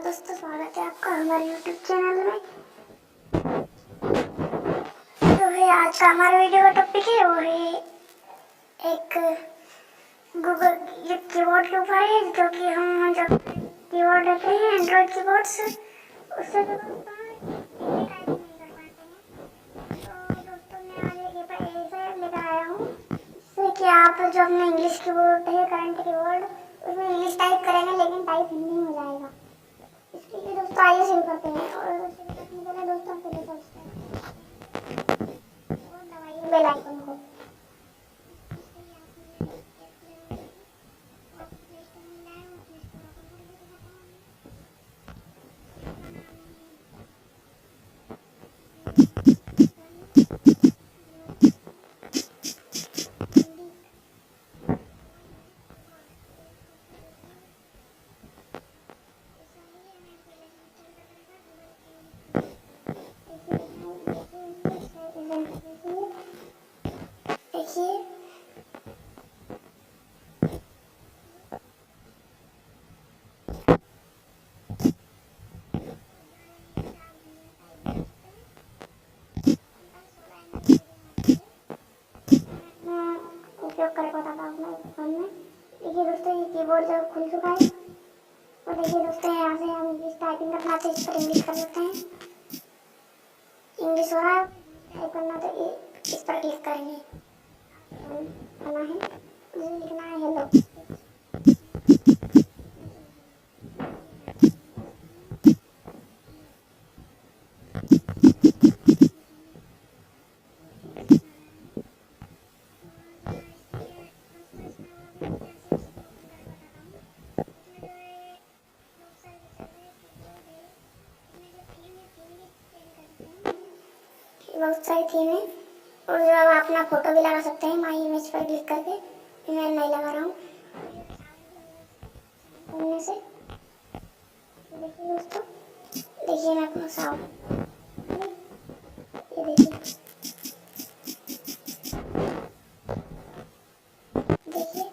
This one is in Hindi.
दोस्तों, स्वागत है आपका हमारे YouTube चैनल में। तो है आज का हमारा वीडियो का टॉपिक है वो है एक गूगल कीबोर्ड के ऊपर है, जो कि हम जब कीबोर्ड लेते हैं एंड्रॉइड कीबोर्ड्स, उससे जो दोस्तों टाइप नहीं कर पाते हैं। तो दोस्तों मैं आज एक पेपर ऐसा लेकर आया हूँ जिससे कि आप जो अपना इंग्लिश कीबोर्ड है, करंट कीबोर्ड, उसमें इंग्लिश टाइप करेंगे लेकिन टाइप हिंदी में हो जाएगा। इसके लिए दोस्तों आइए शुरू करते हैं। और शुरू करने के लिए दोस्तों आपको देखो और दबाइए बेल आइकन को। देखिए उपयोग करके बताता हूँ अपने फोन में। देखिए दोस्तों, ये कीबोर्ड जब खुल चुका है और देखिए दोस्तों यहाँ से हम इंग्लिश टाइपिंग करना तो इस पर इंग्लिश कर सकते हैं। इंग्लिश हो रहा है, टाइप करना तो इस पर क्लिक करेंगे। करना है, लिखना है हेलो। बहुत सारी थीम है और जो आप अपना फोटो भी लगा सकते हैं माई इमेज पर क्लिक करके। मैं नहीं लगा रहा हूँ उनमें से। देखिए दोस्तों, देखिए मैं अपना साउंड, ये देखिए देखिए